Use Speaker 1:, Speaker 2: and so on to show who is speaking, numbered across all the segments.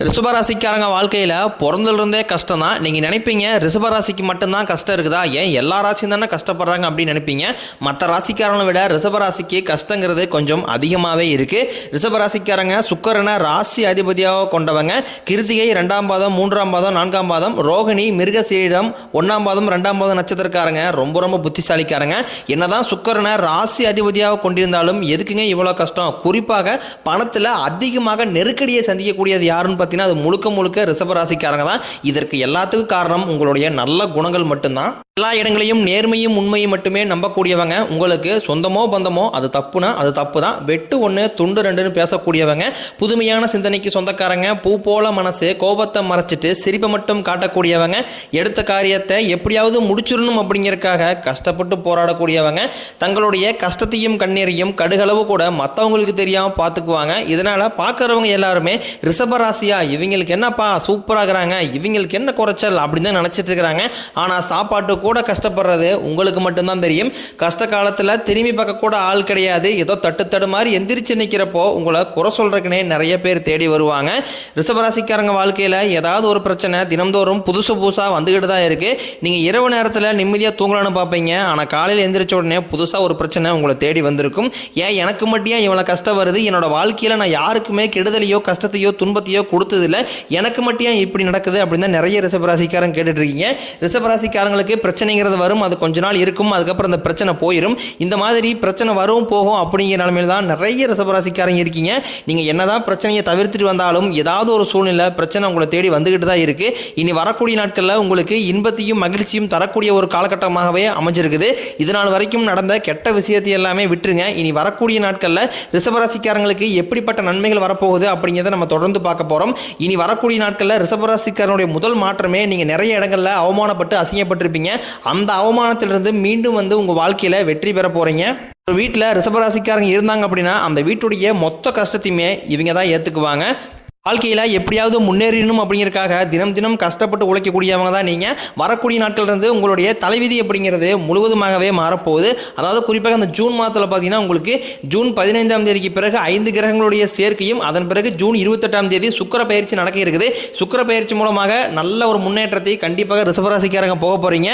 Speaker 1: ரிஷபராசிக்காரங்க வாழ்க்கையில் பிறந்ததுலேருந்தே கஷ்டம் தான். நீங்கள் நினைப்பீங்க ரிஷபராசிக்கு மட்டும்தான் கஷ்டம் இருக்குதா, ஏன் எல்லா ராசியும் தானே கஷ்டப்படுறாங்க அப்படின்னு நினைப்பீங்க. மற்ற ராசிக்காரங்களை விட ரிஷபராசிக்கு கஷ்டங்கிறது கொஞ்சம் அதிகமாகவே இருக்குது. ரிஷபராசிக்காரங்க சுக்கிரனை ராசி அதிபதியாக கொண்டவங்க. கிருத்திகை 2ஆம் பாதம் 3ஆம் பாதம் 4ஆம் பாதம், ரோகிணி மிருகசீரிடம் 1ஆம் பாதம் 2ஆம் பாதம் நட்சத்திரக்காரங்க ரொம்ப புத்திசாலிக்காரங்க. என்னதான் சுக்கிரனை ராசி அதிபதியாக கொண்டிருந்தாலும் எதுக்குங்க இவ்வளோ கஷ்டம்? குறிப்பாக பணத்தில் அதிகமாக நெருக்கடியை சந்திக்கக்கூடியது யாருன்னு அது முழுக்க ரிஷபராசிக்காரங்க தான். இதற்கு எல்லாத்துக்கும் காரணம் உங்களுடைய நல்ல குணங்கள் மட்டும்தான். எல்லா இடங்களையும் நேர்மையும் உண்மையும் மட்டுமே நம்பக்கூடியவங்க. உங்களுக்கு சொந்தமோ பந்தமோ அது தப்புனா அது தப்பு தான், வெட்டு ஒன்று துண்டு ரெண்டுன்னு பேசக்கூடியவங்க. புதுமையான சிந்தனைக்கு சொந்தக்காரங்க. பூ போல மனசு, கோபத்தை மறைச்சிட்டு சிரிப்பை மட்டும் காட்டக்கூடியவங்க. எடுத்த காரியத்தை எப்படியாவது முடிச்சிடணும் அப்படிங்கிறதுக்காக கஷ்டப்பட்டு போராடக்கூடியவங்க. தங்களுடைய கஷ்டத்தையும் கண்ணீரையும் கடுகளவு கூட மற்றவங்களுக்கு தெரியாமல் பார்த்துக்குவாங்க. இதனால பார்க்குறவங்க எல்லாருமே ரிஷபராசியா இவங்களுக்கு என்னப்பா சூப்பராகிறாங்க, இவங்களுக்கு என்ன குறைச்சல் அப்படின்னு தான் நினச்சிட்டு இருக்கிறாங்க. ஆனால் சாப்பாட்டு கூட கஷ்டப்படுறது உங்களுக்கு மட்டும்தான் தெரியும். கஷ்ட காலத்தில் திரும்பி பார்க்க கூட ஆள் கிடையாது. ஏதோ தட்டு மாதிரி எந்திரிச்சு நிற்கிறப்போ உங்களை குறை சொல்றதுக்குனே நிறைய பேர் தேடி வருவாங்க. ரிஷபராசிக்காரங்க வாழ்க்கையில் ஏதாவது ஒரு பிரச்சனை தினம்தோறும் புதுசாக வந்துக்கிட்டு தான் இருக்கு. நீங்கள் இரவு நேரத்தில் நிம்மதியாக தூங்கலான்னு பார்ப்பீங்க, ஆனால் காலையில் எந்திரிச்ச உடனே புதுசாக ஒரு பிரச்சனை உங்களை தேடி வந்திருக்கும். ஏன் எனக்கு மட்டும் இவ்வளோ கஷ்டம் வருது, என்னோட வாழ்க்கையில் நான் யாருக்குமே கெடுதலையோ கஷ்டத்தையோ துன்பத்தையோ கொடுத்ததில்லை, எனக்கு மட்டும் இப்படி நடக்குது அப்படின்னு தான் நிறைய ரிஷபராசிக்காரங்க கேட்டுட்டு இருக்கீங்க. ரிஷபராசிக்காரங்களுக்கு பிரச்சனைங்கிறது வரும், அது கொஞ்ச நாள் இருக்கும், அதுக்கப்புறம் அந்த பிரச்சனை போயிடும். இந்த மாதிரி பிரச்சனை வரும் போகும் அப்படிங்கிற நிலைமையில தான் நிறைய ரிஷபராசிக்காரங்க இருக்கீங்க. நீங்க என்னதான் பிரச்சனையை தவிர்த்துட்டு வந்தாலும் ஏதாவது ஒரு சூழ்நிலை பிரச்சனை உங்களை தேடி வந்துகிட்டு தான் இருக்கு. இனி வரக்கூடிய நாட்களில் உங்களுக்கு இன்பத்தையும் மகிழ்ச்சியும் தரக்கூடிய ஒரு காலகட்டமாகவே அமைஞ்சிருக்குது. இதனால் வரைக்கும் நடந்த கெட்ட விஷயத்தை எல்லாமே விட்டுருங்க. இனி வரக்கூடிய நாட்களில் ரிஷபராசிக்காரங்களுக்கு எப்படிப்பட்ட நன்மைகள் வரப்போகுது அப்படிங்கிறத நம்ம தொடர்ந்து பார்க்க போறோம். இனி வரக்கூடிய நாட்களில் ரிஷபராசிக்காரனுடைய முதல் மாற்றமே, நீங்க நிறைய இடங்கள்ல அவமானப்பட்டு அசிங்கப்பட்டிருப்பீங்க. அந்த அவமானத்திலிருந்து மீண்டும் உங்க வாழ்க்கையில வெற்றி பெற போறீங்க. ஒரு வீட்டில் ரிஷபராசிக்காரங்க இருந்தாங்க அப்படின்னா அந்த வீட்டுடைய மொத்த கஷ்டத்தையுமே இவங்க தான் ஏற்றுக்குவாங்க. வாழ்க்கையில் எப்படியாவது முன்னேறணும் அப்படிங்கிறதுக்காக தினம் கஷ்டப்பட்டு உழைக்கக்கூடியவங்க தான் நீங்கள். வரக்கூடிய நாட்கள்லேருந்து உங்களுடைய தலைவிதி அப்படிங்கிறது முழுவதுமாகவே மாறப்போகுது. அதாவது குறிப்பாக அந்த ஜூன் மாதத்தில் பார்த்தீங்கன்னா உங்களுக்கு ஜூன் 15ஆம் தேதிக்கு பிறகு 5 கிரகங்களுடைய சேர்க்கையும், அதன் பிறகு ஜூன் 28ஆம் தேதி சுக்கிர பயிற்சி நடக்க இருக்குது. சுக்கிர பயிற்சி மூலமாக நல்ல ஒரு முன்னேற்றத்தை கண்டிப்பாக ரிஷபராசிக்காரங்க போக போகிறீங்க.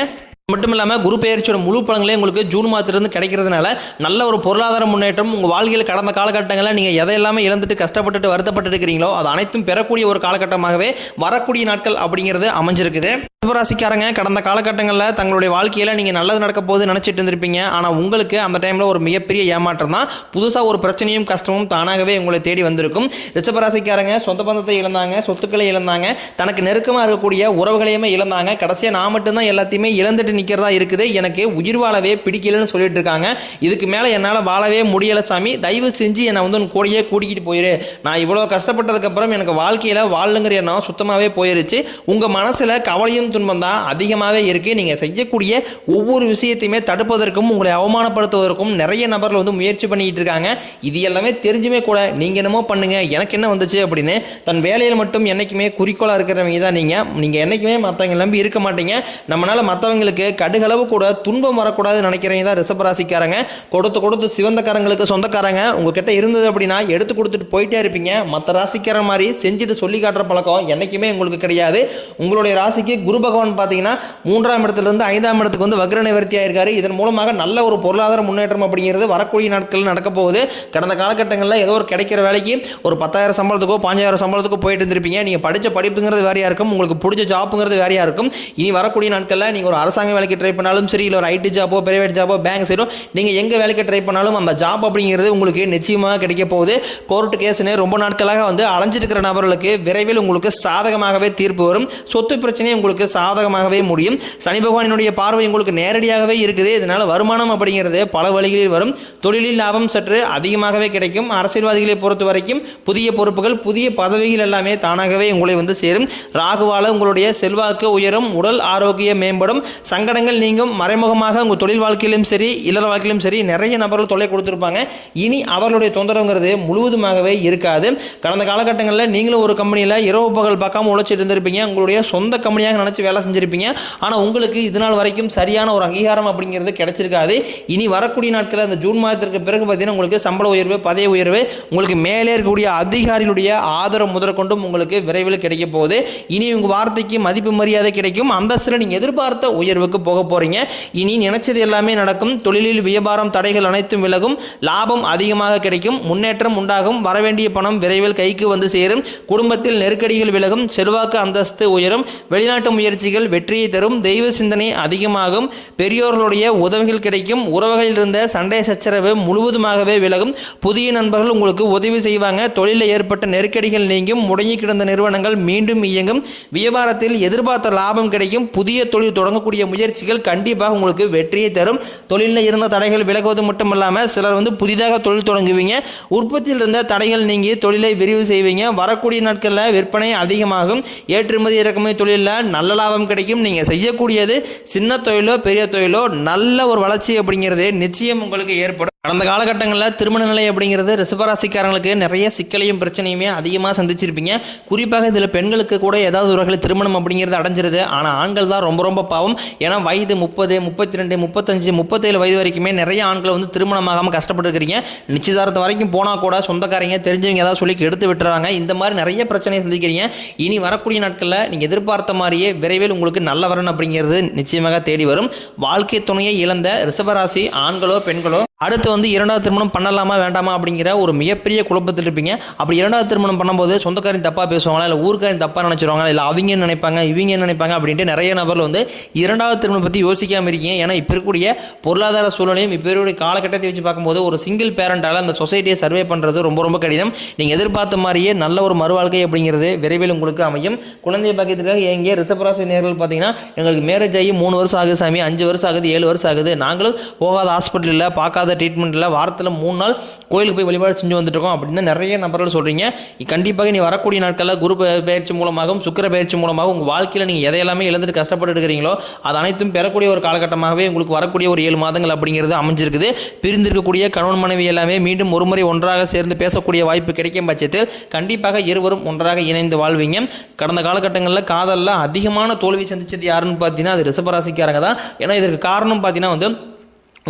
Speaker 1: மட்டும் இல்லாமல் குரு பெயர்ச்சியோட முழு பலன்களே உங்களுக்கு ஜூன் மாதத்திலிருந்து கிடைக்கிறதுனால நல்ல ஒரு பொருளாதார முன்னேற்றம் உங்கள் வாழ்க்கையில் கடந்த காலகட்டங்களில் நீங்கள் எதையெல்லாமே இழந்துட்டு கஷ்டப்பட்டுட்டு வருத்தப்பட்டு இருக்கிறீங்களோ அது அனைத்தும் பெறக்கூடிய ஒரு காலகட்டமாகவே வரக்கூடிய நாட்கள் அப்படிங்கிறது அமைஞ்சிருக்குது. ரிஷபராசிக்காரங்க கடந்த காலகட்டங்களில் தங்களுடைய வாழ்க்கையில் நீங்கள் நல்லது நடக்க போது நினச்சிட்டு இருந்திருப்பீங்க. ஆனால் உங்களுக்கு அந்த டைமில் ஒரு மிகப்பெரிய ஏமாற்றம் தான். புதுசாக ஒரு பிரச்சனையும் கஷ்டமும் தானாகவே உங்களை தேடி வந்திருக்கும். ரிஷபராசிக்காரங்க சொந்த பந்தத்தை இழந்தாங்க, சொத்துக்களை இழந்தாங்க, தனக்கு நெருக்கமாக இருக்கக்கூடிய உறவுகளையுமே இழந்தாங்க. கடைசியாக நான் மட்டும்தான் எல்லாத்தையுமே இழந்துட்டு நிற்கிறதா இருக்குது, எனக்கு உயிர் வாழவே பிடிக்கலன்னு சொல்லிட்டு இருக்காங்க. இதுக்கு மேலே என்னால் வாழவே முடியலை சாமி, தயவு செஞ்சு என்னை உன் கூடையே கூட்டிக்கிட்டு போயிரு. நான் இவ்வளோ கஷ்டப்பட்டதுக்கப்புறம் எனக்கு வாழ்க்கையில் வாழுங்கிற எண்ணம் சுத்தமாகவே போயிருச்சு. உங்கள் மனசில் கவலையும் துன்பம் தான் அதிகமாகவே இருக்குது. நீங்கள் செய்யக்கூடிய ஒவ்வொரு விஷயத்தையுமே தடுப்பதற்கும் உங்களை அவமானப்படுத்துவதற்கும் நிறைய நபர்கள் முயற்சி பண்ணிக்கிட்டு இருக்காங்க. இது எல்லாமே தெரிஞ்சுமே கூட நீங்கள் என்னமோ பண்ணுங்க எனக்கு என்ன வந்துச்சு அப்படின்னு தன் வேலையில் மட்டும் என்றைக்குமே குறிக்கோளாக இருக்கிறவங்க தான் நீங்கள் என்றைக்குமே மற்றவங்க நம்பி இருக்க மாட்டீங்க. நம்மளால் மற்றவங்களுக்கு கடுகளவு கூட துன்பம் வரக்கூடாதுன்னு நினைக்கிறவங்க தான் ரிஷபராசிக்காரங்க. கொடுத்து சிவந்தக்காரங்களுக்கு சொந்தக்காரங்க உங்ககிட்ட இருந்தது அப்படின்னா எடுத்து கொடுத்துட்டு போயிட்டே இருப்பீங்க. மற்ற ராசிக்கார மாதிரி செஞ்சுட்டு சொல்லி காட்டுற பழக்கம் என்றைக்குமே உங்களுக்கு கிடையாது. உங்களுடைய ராசிக்கு குரு பகவான் பார்த்தீங்கன்னா 3ஆம் இடத்திலிருந்து 5ஆம் இடத்துக்கு வக்ர நிவர்த்தியாக இருக்காரு. இதன் மூலமாக நல்ல ஒரு பொருளாதார முன்னேற்றம் அப்படிங்கிறது வரக்கூடிய நாட்களில் நடக்க போகுது. கடந்த காலகட்டங்களில் ஏதோ ஒரு கிடைக்கிற வேலைக்கு ஒரு 10,000 சம்பளத்துக்கோ 5,000 சம்பளத்துக்கோ போயிட்டு இருந்திருப்பீங்க. நீங்கள் படித்த படிப்புங்கிறது வேறையாக இருக்கும், உங்களுக்கு பிடிச்ச ஜாப்புங்கிறது வேறையாக இருக்கும். இனி வரக்கூடிய நாட்களில் நீங்கள் ஒரு அரசாங்க வேலைக்கு ட்ரை பண்ணாலும் சரி, இல்லை ஒரு ஐடி ஜாப்போ பிரைவேட் ஜாப்போ பேங்க் சைடோ நீங்கள் எங்கே வேலைக்கு ட்ரை பண்ணாலும் அந்த ஜாப் அப்படிங்கிறது உங்களுக்கு நிச்சயமாக கிடைக்க போகுது. கோர்ட்டு கேஸ்னு ரொம்ப நாட்களாக அலைஞ்சிட்டு இருக்கிற நபர்களுக்கு விரைவில் உங்களுக்கு சாதகமாகவே தீர்ப்பு வரும். சொத்து பிரச்சனையை உங்களுக்கு சாதகமாகவே முடியும். சனி பகவானினுடைய பார்வை உங்களுக்கு நேரடியாகவே இருக்குது. இதனால் வருமானம் அப்படிங்கிறது பல வழிகளில் வரும். தொழிலில் லாபம் சற்று அதிகமாகவே கிடைக்கும். அரசியல்வாதிகளை பொறுத்த வரைக்கும் புதிய பொறுப்புகள் புதிய பதவிகள் எல்லாமே தானாகவே உங்களை சேரும். ராகுவால உங்களுடைய செல்வாக்கு உயரும், உடல் ஆரோக்கியம் மேம்படும். சங்க சங்கடங்கள் நீங்கும். மறைமுகமாக உங்கள் தொழில் வாழ்க்கையிலும் சரி இல்லற வாழ்க்கையிலும் சரி நிறைய நபர்கள் தொல்லை கொடுத்துருப்பாங்க. இனி அவர்களுடைய தொந்தரவுங்கிறது முழுவதுமாகவே இருக்காது. கடந்த காலகட்டங்களில் நீங்களும் ஒரு கம்பெனியில் இரவு பகல் பார்க்காம உழைச்சிட்டு இருந்திருப்பீங்க. உங்களுடைய சொந்த கம்பெனியாக நினச்சி வேலை செஞ்சுருப்பீங்க. ஆனால் உங்களுக்கு இது நாள் வரைக்கும் சரியான ஒரு அங்கீகாரம் அப்படிங்கிறது கிடைச்சிருக்காது. இனி வரக்கூடிய நாட்களில் அந்த ஜூன் மாதத்திற்கு பிறகு பார்த்தீங்கன்னா உங்களுக்கு சம்பள உயர்வு, பதவி உயர்வு, உங்களுக்கு மேலே இருக்கக்கூடிய அதிகாரிகளுடைய ஆதரவு முதற்கொண்டும் உங்களுக்கு விரைவில் கிடைக்க போகுது. இனி உங்கள் வார்த்தைக்கு மதிப்பு மரியாதை கிடைக்கும். அந்தஸ்தில் நீங்கள் எதிர்பார்த்த உயர்வுக்கு போக போறீங்க. இனி நினைச்சது எல்லாமே நடக்கும். தொழிலில் வியாபாரம் தடைகள் அனைத்தும் விலகும். லாபம் அதிகமாக கிடைக்கும். முன்னேற்றம் உண்டாகும். வரவேண்டிய பணம் விரைவில் கைக்கு வந்து சேரும். குடும்பத்தில் நெருக்கடிகள் விலகும். செல்வாக்கு அந்தஸ்து உயரும். வெளிநாட்டு முயற்சிகள் வெற்றியை தரும். தெய்வ சிந்தனை அதிகமாகும். பெரியோர்களுடைய உதவிகள் கிடைக்கும். உறவுகளில் இருந்த சண்டை சச்சரவு முழுவதுமாகவே விலகும். புதிய நண்பர்கள் உங்களுக்கு உதவி செய்வாங்க. தொழிலில் ஏற்பட்ட நெருக்கடிகள் நீங்கும். முடங்கி கிடந்த நிறுவனங்கள் மீண்டும் இயங்கும். வியாபாரத்தில் எதிர்பார்த்த லாபம் கிடைக்கும். புதிய தொழில் தொடங்கக்கூடிய முயற்சிகள் கண்டிப்பாக உங்களுக்கு வெற்றியை தரும். தொழிலில் இருந்த தடைகள் விலகுவது மட்டுமல்லாமல் சிலர் புதிதாக தொழில் தொடங்குவீங்க. உற்பத்தியில் இருந்த தடைகள் நீங்கி தொழிலை விரிவு செய்வீங்க. வரக்கூடிய நாட்களில் விற்பனை அதிகமாகும். ஏற்றுமதி இறக்குமதி தொழிலில் நல்ல லாபம் கிடைக்கும். நீங்கள் செய்யக்கூடியது சின்ன தொழிலோ பெரிய தொழிலோ நல்ல ஒரு வளர்ச்சி அப்படிங்கிறது நிச்சயம் உங்களுக்கு ஏற்படும். கடந்த காலகட்டங்களில் திருமண நிலை அப்படிங்கிறது ரிஷபராசிக்காரங்களுக்கு நிறைய சிக்கலையும் பிரச்சனையுமே அதிகமாக சந்திச்சிருப்பீங்க. குறிப்பாக இதில் பெண்களுக்கு கூட ஏதாவது ஒரு வகையில் திருமணம் அப்படிங்கிறது அடைஞ்சிருது. ஆனால் ஆண்கள் தான் ரொம்ப ரொம்ப பாவம். ஏன்னா வயது 30, 32, 35, 37 வயது வரைக்குமே நிறைய ஆண்கள் திருமணமாகாமல் கஷ்டப்பட்டுருக்கிறீங்க. நிச்சயதார்த்தம் வரைக்கும் போனால் கூட சொந்தக்காரங்க தெரிஞ்சவங்க ஏதாவது சொல்லி எடுத்து விட்டுறாங்க. இந்த மாதிரி நிறைய பிரச்சனையை சந்திக்கிறீங்க. இனி வரக்கூடிய நாட்களில் நீங்கள் எதிர்பார்த்த மாதிரியே விரைவில் உங்களுக்கு நல்ல வரன் அப்படிங்கிறது நிச்சயமாக தேடி வரும். வாழ்க்கை துணையை இழந்த ரிஷபராசி ஆண்களோ பெண்களோ அடுத்து இரண்டாவது திருமணம் பண்ணலாமா வேண்டாமா அப்படிங்கிற ஒரு மிகப்பெரிய குழப்பத்தில் இருப்பீங்க. அப்படி இரண்டாவது திருமணம் பண்ணும்போது சொந்தக்காரன் தப்பாக பேசுவாங்களா, இல்லை ஊருக்காரன் தப்பாக நினச்சிருவாங்க, இல்லை அவங்க நினைப்பாங்க இவங்க நினைப்பாங்க அப்படின்ட்டு நிறைய நபர்கள் இரண்டாவது திருமணம் பற்றி யோசிக்காமல் இருக்கீங்க. ஏன்னா இப்போ இருக்கக்கூடிய பொருளாதார சூழ்நிலையும் இப்போ இருக்கக்கூடிய காலகட்டத்தை வச்சு பார்க்கும்போது ஒரு சிங்கிள் பேரண்டால் அந்த சொசைட்டியை சர்வே பண்ணுறது ரொம்ப ரொம்ப கடினம். நீங்கள் எதிர்பார்த்த மாதிரியே நல்ல ஒரு மறுவாழ்க்கை அப்படிங்கிறது விரைவில் உங்களுக்கு அமையும். குழந்தை பாக்கியத்துக்காக எங்கே ரிஷபராசி நேர்கள் பார்த்தீங்கன்னா எங்களுக்கு மேரேஜ் ஆகி 3 வருஷம் ஆகுது சாமி, 5 வருஷம் ஆகுது, 7 வருஷம் ஆகுது, நாங்களும் போகாத ஹாஸ்பிட்டலில் பார்க்காத ட்ரீட்மெண்ட்டில் வாரத்தில் 3 நாள் கோயிலுக்கு போய் வழிபாடு செஞ்சு வந்துட்டுருக்கோம் அப்படின்னு நிறைய நபர்கள் சொல்கிறீங்க. கண்டிப்பாக நீ வரக்கூடிய நாட்களில் குரு பயிற்சி மூலமாகவும் சுக்கிர பயிற்சி மூலமாகவும் உங்கள் வாழ்க்கையில் நீங்கள் எதையெல்லாமே இழந்துட்டு கஷ்டப்பட்டு இருக்கிறீங்களோ அது அனைத்தும் பெறக்கூடிய ஒரு காலகட்டமாகவே உங்களுக்கு வரக்கூடிய ஒரு 7 மாதங்கள் அப்படிங்கிறது அமைஞ்சிருக்குது. பிரிந்திருக்கக்கூடிய கணவன் மனைவி எல்லாமே மீண்டும் ஒரு முறை ஒன்றாக சேர்ந்து பேசக்கூடிய வாய்ப்பு கிடைக்கும் பட்சத்தில் கண்டிப்பாக இருவரும் ஒன்றாக இணைந்து வாழ்வீங்க. கடந்த காலகட்டங்களில் காதலில் அதிகமான தோல்வி சந்திச்சது யாருன்னு பார்த்தீங்கன்னா அது ரிஷபராசிக்காரங்க தான். ஏன்னா இதற்கு காரணம் பார்த்தீங்கன்னா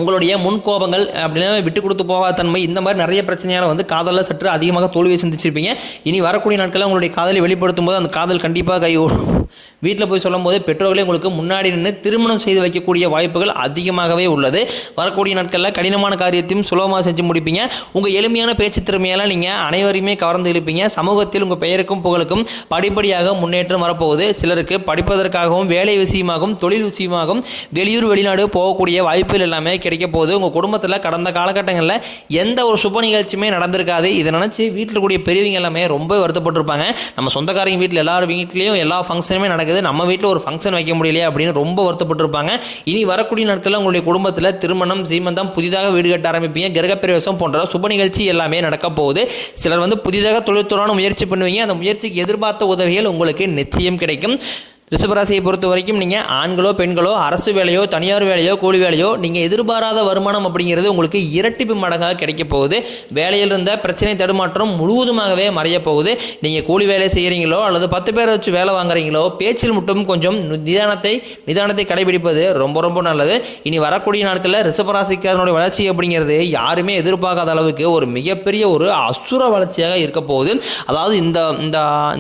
Speaker 1: உங்களுடைய முன்கோபங்கள் அப்படின்னா விட்டு கொடுத்து போகாத தன்மை, இந்த மாதிரி நிறைய பிரச்சனையால் காதலில் சற்று அதிகமாக தோல்வியை சந்திச்சிருப்பீங்க. இனி வரக்கூடிய நாட்களில் உங்களுடைய காதலை வெளிப்படுத்தும் போது அந்த காதல் கண்டிப்பாக கைகூடும். வீட்டில் போய் சொல்லும் போது பெற்றோர்களே உங்களுக்கு முன்னாடி நின்று திருமணம் செய்து வைக்கக்கூடிய வாய்ப்புகள் அதிகமாகவே உள்ளது. வரக்கூடிய நாட்களில் கடினமான காரியத்தையும் சுலபமாக செஞ்சு முடிப்பீங்க. உங்கள் எளிமையான பேச்சு திறமையால் நீங்கள் அனைவரையுமே கவர்ந்து இழுப்பீங்க. சமூகத்தில் உங்கள் பெயருக்கும் புகழுக்கும் படிப்படியாக முன்னேற்றம் வரப்போகுது. சிலருக்கு படிப்பதற்காகவும் வேலை விஷயமாகவும் தொழில் விஷயமாகவும் வெளியூர் வெளிநாடு போகக்கூடிய வாய்ப்புகள் எல்லாமே கிடைக்க போகுது. உங்கள் குடும்பத்தில் கடந்த காலகட்டங்களில் எந்த ஒரு சுப நிகழ்ச்சியுமே நடந்திருக்காது. இதை நினச்சி வீட்டில் கூடிய பெரியவங்க எல்லாமே ரொம்ப வருத்தப்பட்டிருப்பாங்க. நம்ம சொந்தக்காரங்க வீட்டில் எல்லாரும் வீட்லேயும் எல்லா ஃபங்க்ஷனுமே நடக்குது, நம்ம வீட்டில் ஒரு ஃபங்க்ஷன் வைக்க முடியலையே அப்படின்னு ரொம்ப வருத்தப்பட்டிருப்பாங்க. இனி வரக்கூடிய நாட்களில் உங்களுடைய குடும்பத்தில் திருமணம், சீமந்தம், புதிதாக வீடு கட்ட ஆரம்பிப்பீங்க, கிரகப்பிரவேசம் போன்ற சுப நிகழ்ச்சி எல்லாமே நடக்க போகுது. சிலர் புதிதாக தொழில்துறையான முயற்சி பண்ணுவீங்க. அந்த முயற்சிக்கு எதிர்பார்த்த உதவிகள் உங்களுக்கு நிச்சயம் கிடைக்கும். ரிஷபராசியை பொறுத்த வரைக்கும் நீங்கள் ஆண்களோ பெண்களோ அரசு வேலையோ தனியார் வேலையோ கூலி வேலையோ நீங்கள் எதிர்பாராத வருமானம் அப்படிங்கிறது உங்களுக்கு இரட்டிப்பு மடங்காக கிடைக்க போகுது. வேலையில் இருந்த பிரச்சனை தடுமாற்றம் முழுவதுமாகவே மறைய போகுது. நீங்கள் கூலி வேலை செய்கிறீங்களோ அல்லது 10 பேரை வச்சு வேலை வாங்குறீங்களோ பேச்சில் மட்டும் கொஞ்சம் நிதானத்தை கடைபிடிப்பது ரொம்ப ரொம்ப நல்லது. இனி வரக்கூடிய நாட்களில் ரிஷபராசிக்காரனுடைய வளர்ச்சி அப்படிங்கிறது யாருமே எதிர்பார்க்காத அளவுக்கு ஒரு மிகப்பெரிய ஒரு அசுர வளர்ச்சியாக இருக்க போகுது. அதாவது இந்த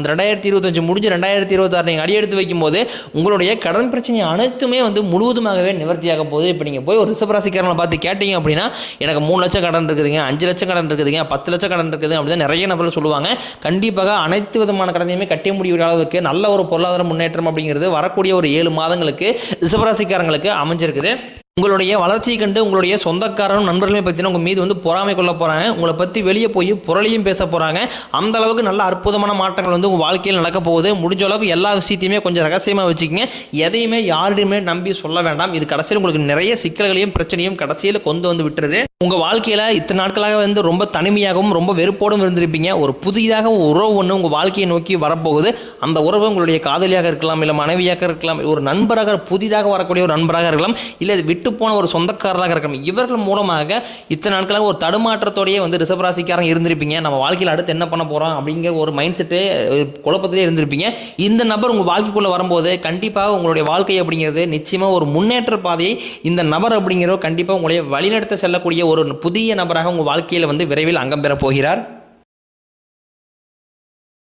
Speaker 1: 2025 முடிஞ்சு 2026 நீங்கள் அடியெடுத்து வைக்கும் போது உங்களுடைய கடன் பிரச்சனை அனைத்துமே முழுவதுமாகவே நிவர்த்தியாக போகுது. இப்போ நீங்கள் போய் ஒரு ரிஷபராசிக்காரனை பார்த்து கேட்டீங்க அப்படின்னா எனக்கு 3 லட்சம் கடன் இருக்குதுங்க, 5 லட்சம் கடன் இருக்குதுங்க, 10 லட்சம் கடன் இருக்குது அப்படின்னு நிறைய நபர்கள் சொல்லுவாங்க. கண்டிப்பாக அனைத்து விதமான கடனையுமே கட்டி முடிகிற அளவுக்கு நல்ல ஒரு பொருளாதார முன்னேற்றம் அப்படிங்கிறது வரக்கூடிய ஒரு 7 மாதங்களுக்கு ரிஷபராசிக்காரங்களுக்கு அமைஞ்சிருக்குது. உங்களுடைய வளர்ச்சியை கண்டு உங்களுடைய சொந்தக்காரரும் நண்பர்களையும் பற்றின உங்கள் மீது வந்து பொறாமை கொள்ள போகிறாங்க. உங்களை பற்றி வெளியே போய் புரளியும் பேச போகிறாங்க. அந்த அளவுக்கு நல்ல அற்புதமான மாற்றங்கள் வந்து உங்கள் வாழ்க்கையில் நடக்க போகுது. முடிஞ்ச அளவுக்கு எல்லா விஷயத்தையுமே கொஞ்சம் ரகசியமாக வச்சுக்கோங்க. எதையுமே யாருடையுமே நம்பி சொல்ல வேண்டாம். இது கடைசியில் உங்களுக்கு நிறைய சிக்கல்களையும் பிரச்சனையும் கடைசியில் கொண்டு வந்து விட்டுருது. உங்கள் வாழ்க்கையில் இத்தனை நாட்களாக வந்து ரொம்ப தனிமையாகவும் ரொம்ப வெறுப்போடும் இருந்திருப்பீங்க. ஒரு புதிதாக ஒரு உறவு ஒன்று உங்கள் வாழ்க்கையை நோக்கி வரப்போகுது. அந்த உறவு உங்களுடைய காதலியாக இருக்கலாம், இல்லை மனைவியாக இருக்கலாம், ஒரு நண்பராக புதிதாக வரக்கூடிய ஒரு நண்பராக இருக்கலாம், இல்லை விட்டு போன ஒரு சொந்தக்காரராக இருக்கலாம். இவர்கள் மூலமாக இத்தனை நாட்களாக ஒரு தடுமாற்றத்தோடையே வந்து ரிஷபராசிக்காரங்க இருந்திருப்பீங்க. நம்ம வாழ்க்கையில் அடுத்து என்ன பண்ண போகிறோம் அப்படிங்கிற ஒரு மைண்ட் செட்டு குழப்பத்திலே இருந்திருப்பீங்க. இந்த நபர் உங்கள் வாழ்க்கைக்குள்ளே வரும்போது கண்டிப்பாக உங்களுடைய வாழ்க்கை அப்படிங்கிறது நிச்சயமாக ஒரு முன்னேற்ற பாதையை இந்த நபர் அப்படிங்கிறவர் கண்டிப்பாக உங்களை வழிநடத்த செல்லக்கூடிய ஒரு புதிய நபராக உங்கள் வாழ்க்கையில் வந்து விரைவில் அங்கம் பெற போகிறார்.